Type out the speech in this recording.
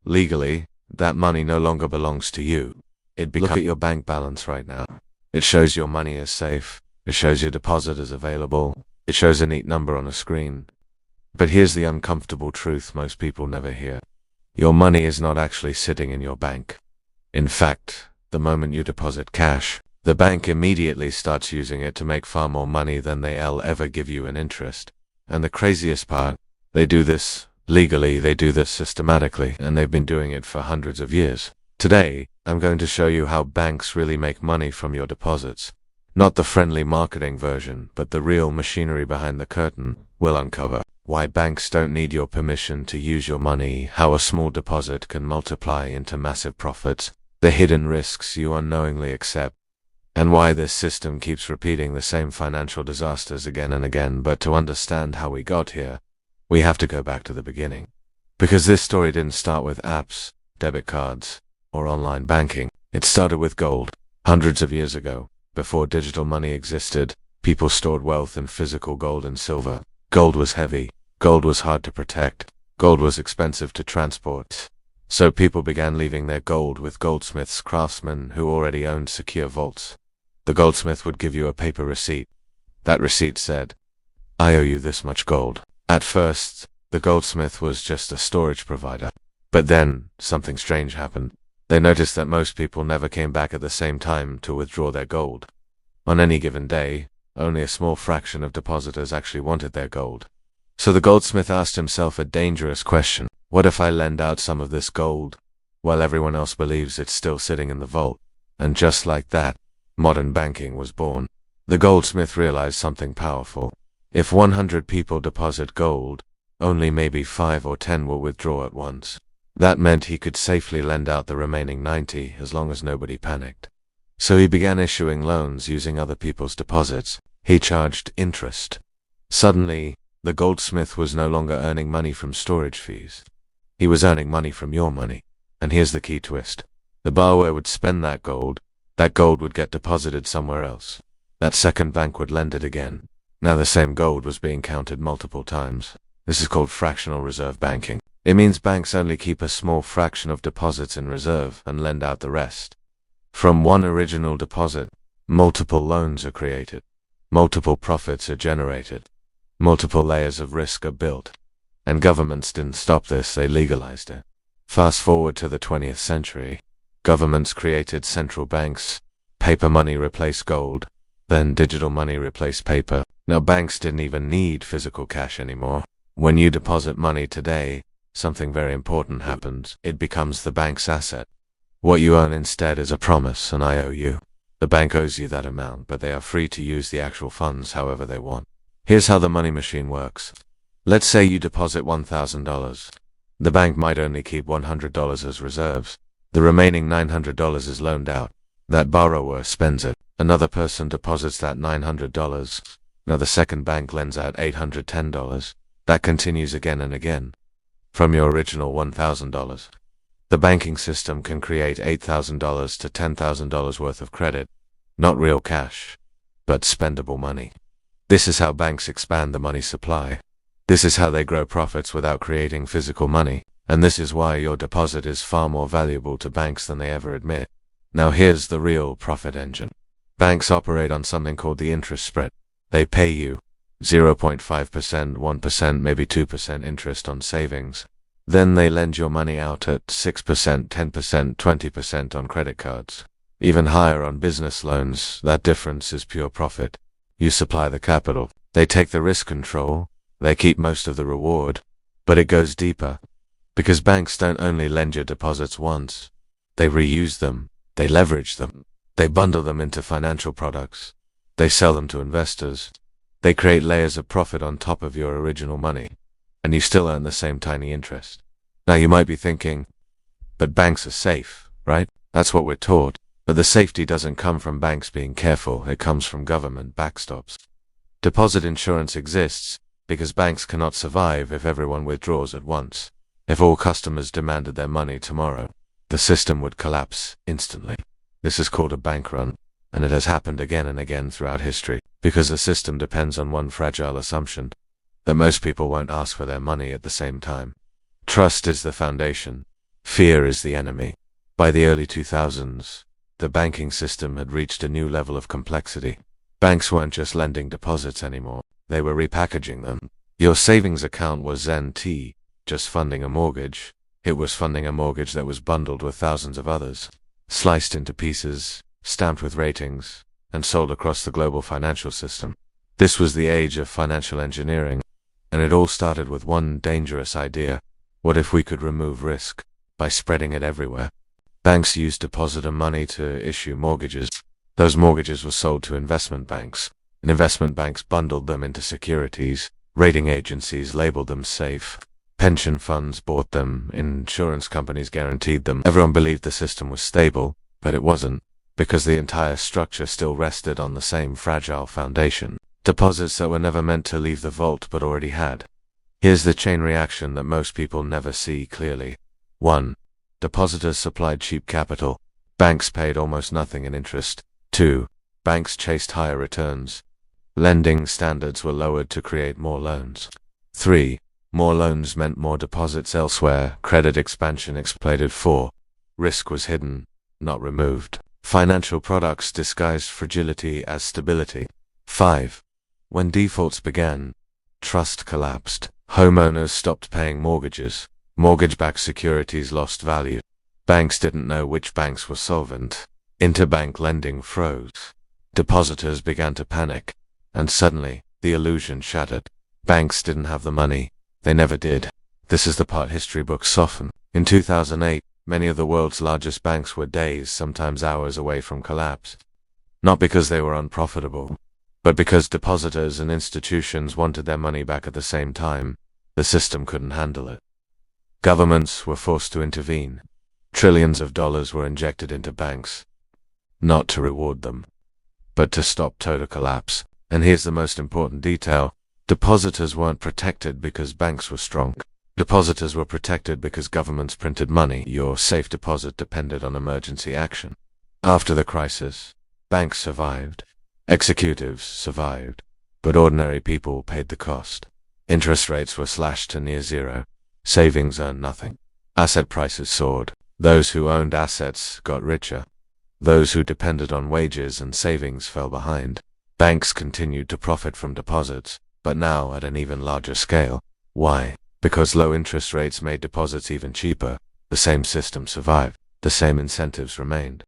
Legally, that money no longer belongs to you. Look at your bank balance right now. It shows your money is safe. It shows your deposit is available. It shows a neat number on a screen. But here's the uncomfortable truth most people never hear. Your money is not actually sitting in your bank. In fact, the moment you deposit cash, the bank immediately starts using it to make far more money than they'll ever give you in interest. And the craziest part, they do this legally, they do this systematically, and they've been doing it for hundreds of years. Today, I'm going to show you how banks really make money from your deposits. Not the friendly marketing version, but the real machinery behind the curtain. We'll uncover why banks don't need your permission to use your money, how a small deposit can multiply into massive profits, the hidden risks you unknowingly accept, and why this system keeps repeating the same financial disasters again and again. But to understand how we got here, we have to go back to the beginning. Because this story didn't start with apps, debit cards, or online banking. It started with gold. Hundreds of years ago, before digital money existed, people stored wealth in physical gold and silver. Gold was heavy. Gold was hard to protect. Gold was expensive to transport. So people began leaving their gold with goldsmiths, craftsmen who already owned secure vaults. The goldsmith would give you a paper receipt. That receipt said, "I owe you this much gold." At first, the goldsmith was just a storage provider. But then, something strange happened. They noticed that most people never came back at the same time to withdraw their gold. On any given day, only a small fraction of depositors actually wanted their gold. So the goldsmith asked himself a dangerous question. What if I lend out some of this gold, while everyone else believes it's still sitting in the vault? And just like that, modern banking was born. The goldsmith realized something powerful. If 100 people deposit gold, only maybe 5 or 10 will withdraw at once. That meant he could safely lend out the remaining 90 as long as nobody panicked. So he began issuing loans using other people's deposits. He charged interest. Suddenly, the goldsmith was no longer earning money from storage fees. He was earning money from your money. And here's the key twist. The borrower would spend that gold would get deposited somewhere else. That second bank would lend it again. Now the same gold was being counted multiple times. This is called fractional reserve banking. It means banks only keep a small fraction of deposits in reserve and lend out the rest. From one original deposit, multiple loans are created. Multiple profits are generated. Multiple layers of risk are built. And governments didn't stop this, they legalized it. Fast forward to the 20th century. Governments created central banks. Paper money replaced gold. Then digital money replaced paper. Now banks didn't even need physical cash anymore. When you deposit money today, something very important happens. It becomes the bank's asset. What you earn instead is a promise, an IOU. The bank owes you that amount, but they are free to use the actual funds however they want. Here's how the money machine works. Let's say you deposit $1,000. The bank might only keep $100 as reserves. The remaining $900 is loaned out. That borrower spends it. Another person deposits that $900. Now the second bank lends out $810. That continues again and again. From your original $1,000. The banking system can create $8,000 to $10,000 worth of credit. Not real cash, but spendable money. This is how banks expand the money supply. This is how they grow profits without creating physical money. And this is why your deposit is far more valuable to banks than they ever admit. Now here's the real profit engine. Banks operate on something called the interest spread. They pay you 0.5%, 1%, maybe 2% interest on savings. Then they lend your money out at 6%, 10%, 20% on credit cards. Even higher on business loans. That difference is pure profit. You supply the capital. They take the risk control. They keep most of the reward. But it goes deeper. Because banks don't only lend your deposits once. They reuse them. They leverage them. They bundle them into financial products. They sell them to investors. They create layers of profit on top of your original money. And you still earn the same tiny interest. Now you might be thinking, but banks are safe, right? That's what we're taught. But the safety doesn't come from banks being careful. It comes from government backstops. Deposit insurance exists because banks cannot survive if everyone withdraws at once. If all customers demanded their money tomorrow, the system would collapse instantly. This is called a bank run, and it has happened again and again throughout history, because the system depends on one fragile assumption, that most people won't ask for their money at the same time. Trust is the foundation. Fear is the enemy. By the early 2000s, the banking system had reached a new level of complexity. Banks weren't just lending deposits anymore, they were repackaging them. Your savings account wasn't just funding a mortgage, it was funding a mortgage that was bundled with thousands of others, sliced into pieces, stamped with ratings, and sold across the global financial system. This was the age of financial engineering, and it all started with one dangerous idea. What if we could remove risk by spreading it everywhere? Banks used depositor money to issue mortgages. Those mortgages were sold to investment banks, and investment banks bundled them into securities. Rating agencies labeled them safe. Pension funds bought them. Insurance companies guaranteed them. Everyone believed the system was stable, but it wasn't, because the entire structure still rested on the same fragile foundation. Deposits that were never meant to leave the vault but already had. Here's the chain reaction that most people never see clearly. 1. Depositors supplied cheap capital. Banks paid almost nothing in interest. 2. Banks chased higher returns. Lending standards were lowered to create more loans. 3. More loans meant more deposits elsewhere. Credit expansion exploded. 4. Risk was hidden, not removed. Financial products disguised fragility as stability. 5. When defaults began, trust collapsed. Homeowners stopped paying mortgages. Mortgage-backed securities lost value. Banks didn't know which banks were solvent. Interbank lending froze. Depositors began to panic. And suddenly, the illusion shattered. Banks didn't have the money. They never did. This is the part history books soften. In 2008, many of the world's largest banks were days, sometimes hours away from collapse. Not because they were unprofitable, but because depositors and institutions wanted their money back at the same time. The system couldn't handle it. Governments were forced to intervene. Trillions of dollars were injected into banks, not to reward them, but to stop total collapse. And here's the most important detail. Depositors weren't protected because banks were strong. Depositors were protected because governments printed money. Your safe deposit depended on emergency action. After the crisis, banks survived. Executives survived. But ordinary people paid the cost. Interest rates were slashed to near zero. Savings earned nothing. Asset prices soared. Those who owned assets got richer. Those who depended on wages and savings fell behind. Banks continued to profit from deposits, but now at an even larger scale. Why? Because low interest rates made deposits even cheaper. The same system survived. The same incentives remained.